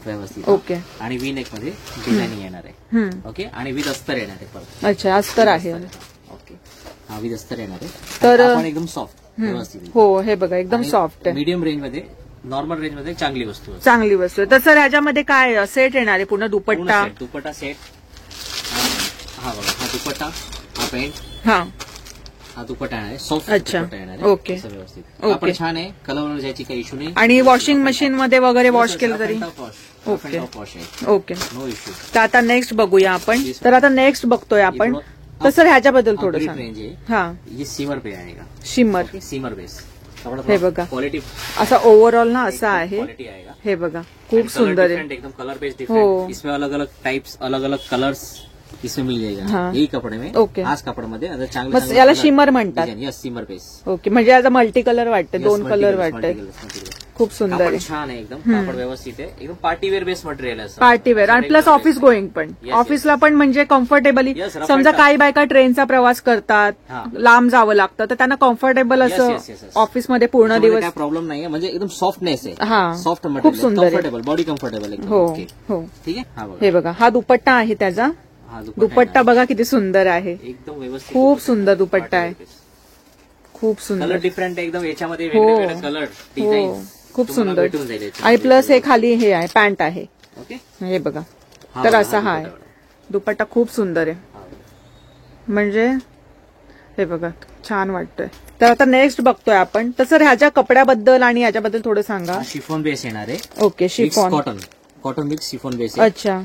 व्यवस्थित. ओके. आणि V neck मध्ये डिझाईनिंग येणार आहे. ओके. आणि विथ अस्तर येणार आहे परत. अच्छा, अस्तर आहे. ओके. हा विथ अस्तर येणार आहे. तर आपण एकदम सॉफ्ट व्यवस्थित. हो, हे बघा एकदम सॉफ्ट आहे. मीडियम रेंज मध्ये, नॉर्मल रेंज मध्ये चांगली वस्तू आहे. चांगली वस्तू आहे. तर सर ह्याच्यामध्ये काय सेट येणार आहे? पूर्ण दुपट्टा. दुपट्टा सेट. हा बघा, हा दुपट्टा, हा पॅन्ट, हा दुपट्टा आहे. सॉफ्ट दुपट्टा येणार आहे. ओके. व्यवस्थित आपण छान आहे. कलर जायची काही इश्यू नाही. आणि वॉशिंग मशीन मध्ये वगैरे वॉश केलं तरी ओके. ओके. No issue. तर आता नेक्स्ट बघूया आपण. तर आता नेक्स्ट बघतोय आपण. तर सर ह्याच्याबद्दल थोडं रेंज आहे. हा, ये सिमर पे आएगा. सिमर बेस. हे बघा, क्वालिटी असा ओव्हरऑल ना असा आहे. क्वालिटी आएगा. हे बघा, खूप सुंदर आहे. एकदम कलर बेस डिफरेंट. इसमें अलग अलग टाइप्स, अलग अलग कलर्स इसमें मिल जाएगा. यही कपडे में. ओके. आज कपड्यामध्ये आता चांगलं याला शिमर म्हणतात. यस, सिमर बेस. ओके. म्हणजे आता मल्टी कलर वाटते, 2 कलर वाटते. खूप सुंदर आहे. छान आहे एकदम. कापड व्यवस्थित आहे. एकदम पार्टीवेअर बेस मटेरियल आहे. पार्टीवेअर आणि प्लस ऑफिस गोईंग पण. ऑफिसला पण म्हणजे कम्फर्टेबली. समजा काही बायका ट्रेनचा प्रवास करतात, लांब जावं लागतं, तर त्यांना कम्फर्टेबल असं ऑफिसमध्ये पूर्ण दिवस. काय प्रॉब्लेम नाही. म्हणजे एकदम सॉफ्टनेस आहे. हा, सॉफ्ट मटेरियल. खूप सुंदर, कम्फर्टेबल, बॉडी कम्फर्टेबल आहे. हो हो. ठीक आहे. हे बघा, हा दुपट्टा आहे त्याचा. दुपट्टा बघा किती सुंदर आहे. एकदम व्यवस्थित. खूप सुंदर दुपट्टा आहे. खूप सुंदर. कलर डिफरंट आहे एकदम. याच्यामध्ये वेगवेगळे कलर, डिझाईन खूप सुंदर. आणि प्लस हे खाली हे आहे, पॅन्ट आहे. ओके. हे बघा. तर असा हा आहे दुपट्टा. खूप सुंदर आहे. म्हणजे हे बघा, छान वाटतंय. तर आता नेक्स्ट बघतोय आपण. तर सर ह्याच्या कपड्याबद्दल आणि ह्याच्याबद्दल थोडं सांगा. शिफॉन बेस येणार आहे. Okay. Chiffon, cotton mix chiffon base आहे. अच्छा.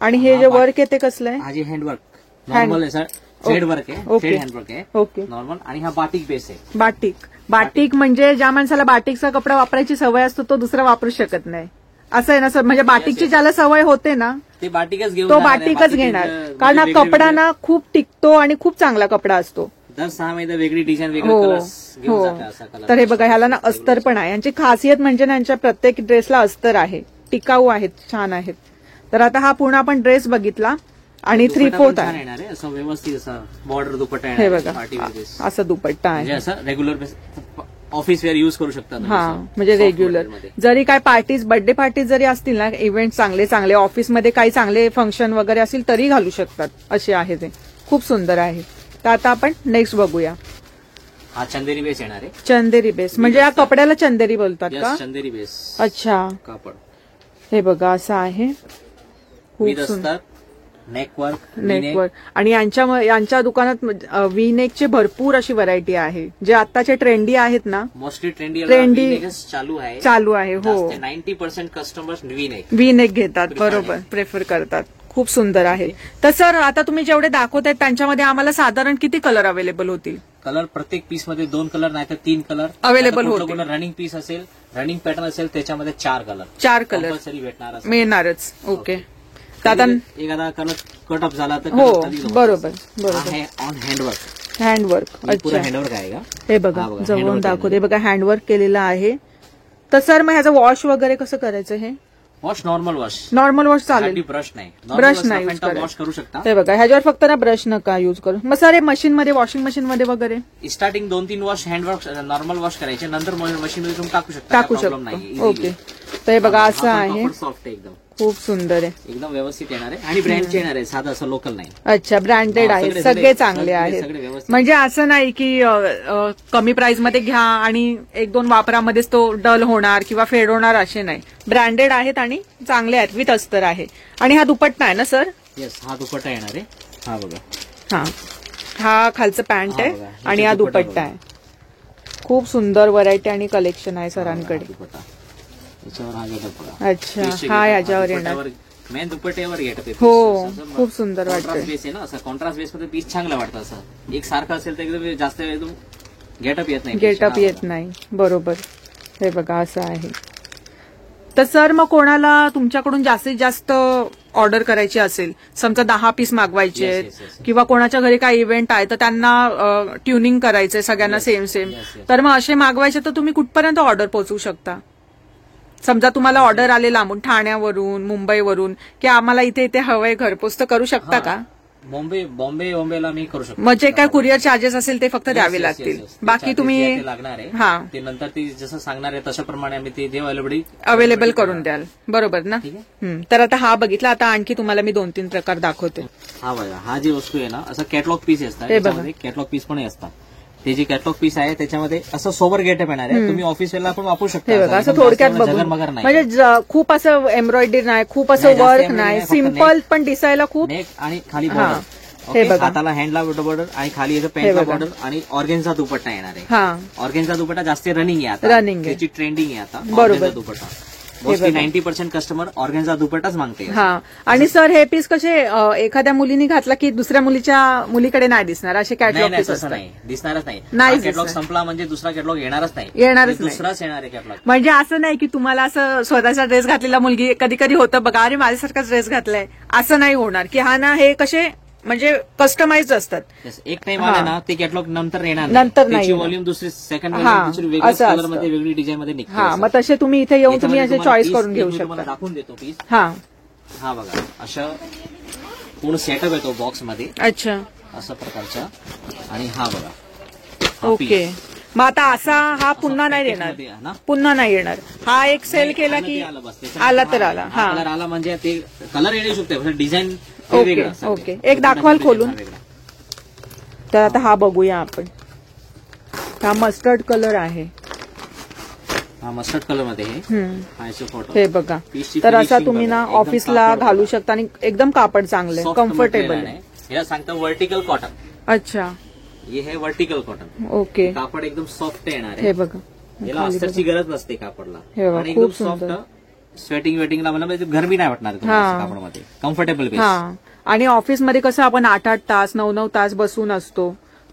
आणि हे जे वर्क आहे ते कसलं आहे? हा जे हँडवर्क नॉर्मल आहे सर. थ्रेड वर्क आहे. थ्रेड हँडवर्क आहे. ओके. नॉर्मल. आणि हा बाटिक बेस आहे. बाटिक म्हणजे ज्या माणसाला बाटिकचा कपडा वापरायची सवय असतो तो दुसरा वापरू शकत नाही, असं आहे ना सर. म्हणजे बाटिकची ज्याला सवय होते ना ते बाटिकच घेऊन, तो बाटिकच घेणार. कारण हा कपडा ना खूप टिकतो आणि खूप चांगला कपडा असतो. दर 6 महिने वेगळी डिझाईन, वेगळे कलर्स घेऊन जाते असा कलर. तर हे बघा, ह्याला ना अस्तर पण आहे. यांची खासियत म्हणजे ना यांच्या प्रत्येक ड्रेसला अस्तर आहे. टिकाऊ आहेत, छान आहेत. तर आता हा पूर्ण आपण ड्रेस बघितला आणि 3/4 आहे. येणार आहे असं व्यवस्थित असा बॉर्डर दुपट्टा. हे बघा, असा दुपट्टा आहे. म्हणजे असं रेग्युलर ऑफिस वेअर युज करू शकता. हा, म्हणजे रेग्युलर जरी काय पार्टीज, बर्थडे पार्टीज जरी असतील ना, इव्हेंट चांगले चांगले ऑफिसमध्ये काही चांगले फंक्शन वगैरे असतील तरी घालू शकतात, असे आहे ते. खूप सुंदर आहे. तर आता आपण नेक्स्ट बघूया. हा चंदेरी बेस येणार आहे. चंदेरी बेस म्हणजे या कपड्याला चंदेरी बोलतात का? चंदेरी बेस. अच्छा. कापड हे बघा, असं आहे. खूप सुंदर. नेकवर्क. आणि यांच्या दुकानात वी नेकचे भरपूर अशी व्हरायटी आहे, जे आताचे ट्रेंडी आहेत ना. मोस्टली ट्रेंडी चालू आहे. हो, 90% कस्टमर्स वी नेक घेतात. बरोबर, प्रेफर करतात. खूप सुंदर आहे. तर सर आता तुम्ही जेवढे दाखवत आहेत त्यांच्यामध्ये आम्हाला साधारण किती कलर अवेलेबल होतील? कलर प्रत्येक पीस मध्ये 2 कलर नाही तर 3 कलर अवेलेबल होतील. रनिंग पीस असेल, रनिंग पॅटर्न असेल त्याच्यामध्ये 4 कलर भेटणार, मिळणारच. ओके. एखादा कलर कट ऑफ झाला तर हो, बरोबर. On handwork. अच्छा, हँडवर्क आहे का? हे बघा, जवळून दाखवते बघा, हँडवर्क केलेलं आहे. तर सर मग ह्याचं वॉश वगैरे कसं करायचं? हे वॉश नॉर्मल वॉश चालेल. ब्रश नाही वॉश करू शकता. हे बघा, ह्याच्यावर फक्त ना ब्रश नका यूज करू. मग सर हे मशीन मध्ये, वॉशिंग मशीन मध्ये वगैरे starting 2-3 wash handwork normal wash करायचे, नंतर मशीन मध्ये तुम्ही टाकू शकता. ओके. तर हे बघा, असं आहे. सॉफ्ट एकदम. खूप सुंदर आहे. एकदम व्यवस्थित येणार आहे. आणि ब्रँडचे येणार आहे, साधं असं लोकल नाही. अच्छा, ब्रँडेड आहे. सगळे चांगले आहेत. म्हणजे असं नाही की कमी प्राइस मध्ये घ्या आणि 1-2 वापरामध्येच तो डल होणार किंवा फेड होणार, असे नाही. ब्रँडेड आहेत आणि चांगले आहेत, विथ अस्तर आहे. आणि हा दुपट्टा आहे ना सर? येस, हा दुपट्टा येणार आहे. हा बघा, हा खालचं पॅन्ट आहे आणि हा दुपट्टा आहे. खूप सुंदर व्हरायटी आणि कलेक्शन आहे सरांकडे. अच्छा, हा याच्यावर येणार. मेन दुपट्ट्यावर गेटअप. हो, खूप सुंदर वाटतं. बेस आहे ना, असं कॉन्ट्रास्ट बेस मध्ये पीस चांगला वाटतं. असं एक सारखं असेल तर एकदम जास्त एकदम गेटअप येत नाही. बरोबर. हे बघा, असं आहे. तर सर मग कोणाला तुमच्याकडून जास्तीत जास्त ऑर्डर करायची असेल, समजा 10 पीस मागवायचे आहेत किंवा कोणाच्या घरी काही इव्हेंट आहे तर त्यांना ट्युनिंग करायचंय सगळ्यांना सेम, तर मग असे मागवायचे तर तुम्ही कुठपर्यंत ऑर्डर पोहोचवू शकता? समजा तुम्हाला ऑर्डर आले लांबून, ठाण्यावरून, मुंबईवरून, की आम्हाला इथे हवंय घरपोच, तर करू शकता का? बॉम्बेला मी करू शकतो. म्हणजे काय कुरिअर चार्जेस असेल ते फक्त द्यावे लागतील, बाकी तुम्ही लागणार आहे. हा, ते नंतर ती जसं सांगणार आहे तशाप्रमाणे आम्ही ते अवेलेबल करून द्याल, बरोबर ना. तर आता हा बघितला, आता आणखी तुम्हाला मी 2-3 प्रकार दाखवते. हा बघा, हा जी वस्तू आहे ना, असं कॅटलॉग पीस असतात, कॅटलॉग पीस पण असतात. ते जे कॅटलॉग पीस आहे त्याच्यामध्ये असं सोबर गेटअप येणार आहे, तुम्ही ऑफिस वेअरला पण वापरू शकता. असं थोडक्यात बघून म्हणजे खूप असं एम्ब्रॉयडरी नाही, खूप असं वर्क नाही, सिम्पल पण दिसायला खूप. आणि खाली बॉर्डर, हाताला हँडला बॉर्डर आणि खाली पॅन्टला बॉर्डर आणि ऑर्गेन्झा दुपट्टा येणार आहे. ऑर्गेन्झा दुपट्टा जास्त रनिंग आहे आता, त्याची ट्रेंडिंग आहे आता ऑर्गेन्झा दुपट्टा. 90% कस्टमर ऑर्गेन्झा दुपट्टाच मागते. हा, आणि सर हे पीस कसे एखाद्या मुलीने घातला की दुसऱ्या मुलीकडे नाही दिसणार, असे कॅटलॉग पीस असतात. दिसणारच नाही. कॅटलॉग संपला म्हणजे दुसरा कॅटलॉग येणारच नाही. दुसराच येणार आहे कॅटलॉग. म्हणजे असं नाही की तुम्हाला असं स्वतःचा ड्रेस घातलेला मुलगी कधी कधी होतं बघा, अरे माझ्यासारखाच ड्रेस घातलाय, असं नाही होणार की हा ना. हे कसे म्हणजे कस्टमाइज असतात. एक टाइम आला ना ते कॅटलॉग नंतर येणार, नंतर नाही. व्हॉल्यूम दुसरी सेकंड वेगळ्या कलर मध्ये वेगळी डिझाईन मध्ये निघते. हा, मग तसे तुम्ही इथे येऊन तुम्ही असे चॉईस करून घेऊ शकता. दाखवून देतो पीस. हा बघा, अशा पूर्ण सेटअप येतो बॉक्स मध्ये. अच्छा, अशा प्रकारचा. आणि हा बघा, ओके. मग आता असा हा पुन्हा नाही देणार, पुन्हा नाही येणार. हा एक सेल केला की आला तर आला. हा, कलर आला म्हणजे ते कलर येऊ शकते, डिझाईन. ओके, एक दाखवाल खोलून. तर आता हा बघूया आपण. हा मस्टर्ड कलर आहे. हा मस्टर्ड कलर मध्ये हे बघा. तर असा तुम्ही ना ऑफिसला घालू शकता आणि एकदम कापड चांगलं, कम्फर्टेबल आहे. याला सांगतं व्हर्टिकल कॉटन. अच्छा, हे है व्हर्टिकल कॉटन. ओके, कापड एकदम सॉफ्ट येणार आहे. हे बघा, याला अस्तरची गरज नसते कापडला. आणि एकदम सॉफ्ट. स्वेटिंग वेटिंगला मला गरमी नाही वाटणार कापडामध्ये, कम्फर्टेबल बेस. आणि ऑफिसमध्ये कसं आपण 8-8 तास 9-9 तास बसून असतो,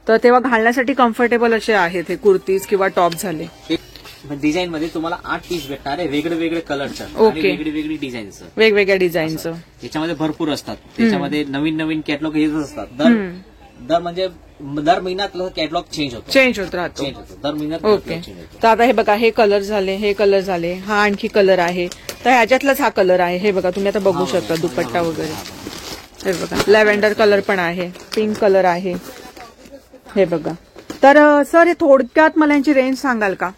तर तेव्हा घालण्यासाठी कम्फर्टेबल असे आहेत हे कुर्तीज किंवा टॉप झाले. डिझाईन मध्ये तुम्हाला 8 पीस भेटणार आहे, वेगळे वेगळे कलरचं, वेगळी डिझाईनचं, वेगवेगळ्या डिझाईनचं. याच्यामध्ये भरपूर असतात. त्याच्यामध्ये नवीन नवीन कॅटलॉग येत असतात. दर महिन्यात कॅटलॉग चेंज होत राहतो. दर महिन्यात. ओके, तर आता हे बघा, हे कलर झाले, हे कलर झाले, हा आणखी कलर आहे. तर ह्याच्यातलाच हा कलर आहे. हे बघा, तुम्ही आता बघू शकता दुपट्टा वगैरे. हे बघा, लॅव्हेंडर कलर पण आहे, पिंक कलर आहे. हे बघा. तर सर हे थोडक्यात मला यांची रेंज सांगाल का,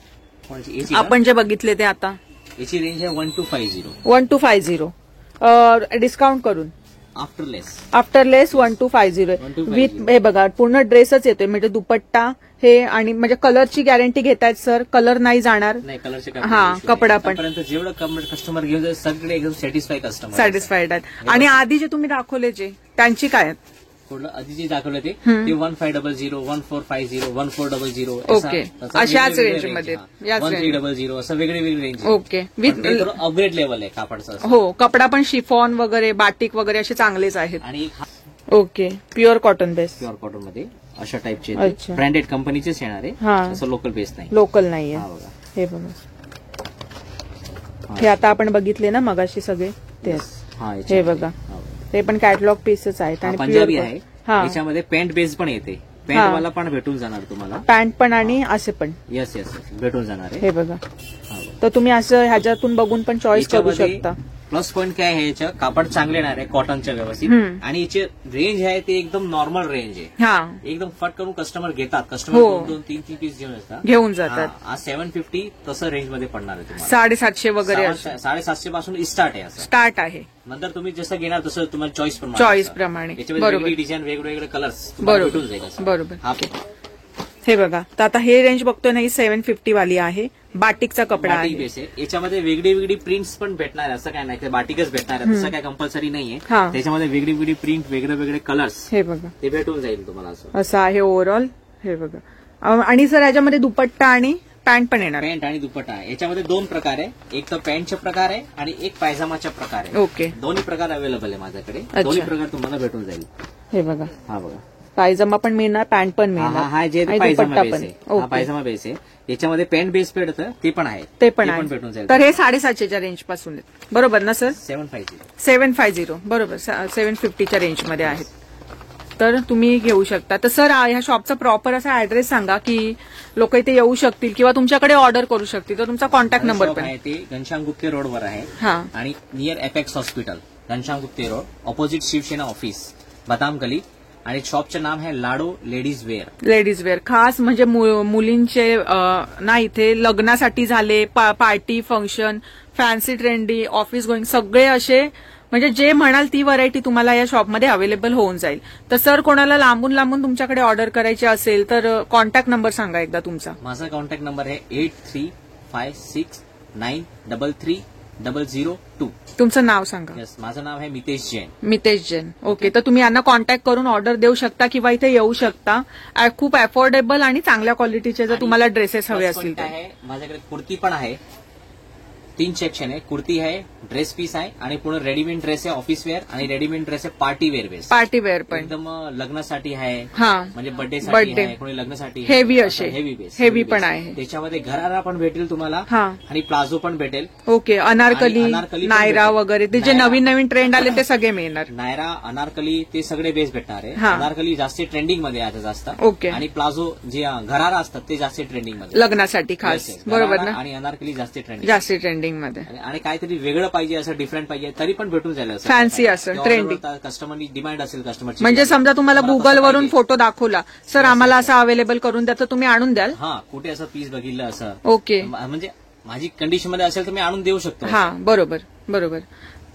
आपण जे बघितले ते आता? याची रेंज आहे 1250. 1250 डिस्काउंट करून आफ्टर लेस 1250 विथ. हे बघा, पूर्ण ड्रेसच येतोय, म्हणजे दुपट्टा हे आणि म्हणजे कलरची गॅरंटी घेतायत सर, कलर नाही जाणार. हा, कपडा पण जेवढं कस्टमर घेऊन सगळे एकदम सॅटिस्फाईड आहेत. आणि आधी जे तुम्ही दाखवले जे त्यांची काय आहेत? आधी जे दाखवलं ते 1500, 1450, 1400. ओके, अशाच रेंज मध्ये 1300 असं वेगळी range. Okay, with upgrade level आहे कापडचं. हो, कपडा पण शिफॉन वगैरे, बाटिक वगैरे असे चांगलेच आहेत. आणि okay, pure cotton base. Pure cotton मध्ये अशा टाईपचे ब्रँडेड कंपनीचेच येणार आहे, असं लोकल बेस नाही. लोकल नाहीये. हे बघा, हे आता आपण बघितले ना मगाशी सगळे तेच. हे बघा, ते पण कॅटलॉग पीसच आहेत. आणि पंजाबी आहे. याच्यामध्ये पॅन्ट बेस पण येते, पॅन्ट वाला पण भेटून जाणार तुम्हाला. पॅन्ट पण आणि असे पण येस भेटून जाणार आहे. हे बघा, तर तुम्ही असं ह्याच्यातून बघून पण चॉईस करू शकता. प्लस पॉईंट काय आहे, याच्या कापड चांगले येणार आहे, कॉटनच्या व्यवस्थित. आणि याची रेंज आहे ते एकदम नॉर्मल रेंज आहे. एकदम फट करून कस्टमर घेतात. कस्टमर 2-3 पीस घेऊन जातात. 750 तसं रेंज मध्ये पडणार आहे तुम्हाला. 750 वगैरे, 750 पासून स्टार्ट आहे. नंतर तुम्ही जसं घेणार तसं तुम्हाला चॉईस प्रमाणे वेगवेगळी डिझाईन, वेगवेगळे कलर्स भेटून जाईल. बरोबर. हे बघा, तर आता हे रेंज बघतोय ना, ही 750 वाली आहे. बाटिकचा कपडा आहे. याच्यामध्ये वेगळी प्रिंट्स पण भेटणार आहे, असं काय नाही बाटिकच भेटणार आहे, तसं काय कंपल्सरी नाहीये. त्याच्यामध्ये वेगळी प्रिंट, वेगळे कलर्स, हे बघा, ते भेटून जाईल तुम्हाला. असं आहे ओव्हरऑल. हे बघा, आणि सर याच्यामध्ये दुपट्टा आणि पॅन्ट पण येणार. पॅन्ट आणि दुपट्टा आहे. याच्यामध्ये 2 प्रकार आहे, एक तर पॅन्टचा प्रकार आहे आणि एक पायजामाचा प्रकार आहे. ओके, दोन्ही प्रकार अवेलेबल आहे माझ्याकडे. दोन्ही प्रकार तुम्हाला भेटून जाईल. हे बघा, हा बघा, पायजामा पण मिळणार, पॅन्ट पण मिळणार. हा जे पायजामा बेस आहे, हा पायजामा बेस आहे. याच्यामध्ये पॅन्ट बेस भेटतं, ते पण आहे, ते पण भेटून जाईल. तर हे 750च्या रेंज पासून बरोबर ना सर? 750 बरोबर, 750च्या रेंजमध्ये आहेत. तर तुम्ही घेऊ शकता. तर सर ह्या शॉपचा प्रॉपर असा ऍड्रेस सांगा की लोक इथे येऊ शकतील किंवा तुमच्याकडे ऑर्डर करू शकतील. तर तुमचा कॉन्टॅक्ट नंबर पण आहे. ते घनश्याम गुप्ते रोडवर आहे आणि near apex hospital, Ghanshyam Gupte road, opposite Shiv Sena office. बदाम कली आणि शॉपचं नाव आहे Lado ladies wear. Ladies wear खास म्हणजे मुलींचे ना इथे लग्नासाठी झाले, party function, fancy trendy, office going सगळे असे म्हणजे जे म्हणाल ती व्हरायटी तुम्हाला या शॉपमध्ये अवेलेबल होऊन जाईल. तर सर कोणाला लांबून लांबून तुमच्याकडे ऑर्डर करायची असेल तर कॉन्टॅक्ट नंबर सांगा एकदा तुमचा. माझा कॉन्टॅक्ट नंबर आहे 8356933002. तुमचं नाव सांगा. यस, माझं नाव आहे मितेश जैन. मितेश जैन. ओके, तर तुम्ही यांना कॉन्टॅक्ट करून ऑर्डर देऊ शकता किंवा इथे येऊ शकता. खूप अफोर्डेबल आणि चांगल्या क्वालिटीचे जर तुम्हाला ड्रेसेस हवे असतील तर. माझ्याकडे कुर्ती पण आहे. 3 सेक्शन आहे. कुर्ती आहे, ड्रेस पीस आहे आणि पूर्ण रेडीमेड ड्रेस आहे ऑफिस वेअर आणि रेडीमेड ड्रेस आहे party wear base. Party wear पण एकदम लग्नासाठी आहे, म्हणजे बर्थडे कोणी लग्नासाठी हेवी असे हेवी बेस हेवी पण आहे. त्याच्यामध्ये घरारा पण भेटेल तुम्हाला आणि प्लाझो पण भेटेल. ओके, अनारकली, नायरा वगैरे ते जे नवीन नवीन ट्रेंड आले ते सगळे मिळणार. नायरा, अनारकली ते सगळे बेस भेटणार आहे. अनारकली जास्त ट्रेंडिंग मध्ये आता जास्त. ओके, आणि प्लाझो जे घरारा असतात ते जास्त ट्रेंडिंग मध्ये लग्नासाठी खास. बरोबर ना. आणि अनारकली जास्त ट्रेंडिंग मध्ये आणि काहीतरी वेगळं पाहिजे असं डिफरंट पाहिजे तरी पण भेटून जाईल. फॅन्सी असं ट्रेंडिंग कस्टमरनी डिमांड असेल कस्टमरची. म्हणजे समजा तुम्हाला गुगलवरून फोटो दाखवला, सर आम्हाला असं अवेलेबल करून द्या, तर तुम्ही आणून द्याल. कुठे असं पीस बघितलं असं. ओके, म्हणजे माझी कंडिशन मध्ये असेल तर मी आणून देऊ शकतो. बरोबर.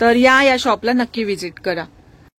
तर या शॉपला नक्की व्हिजिट करा.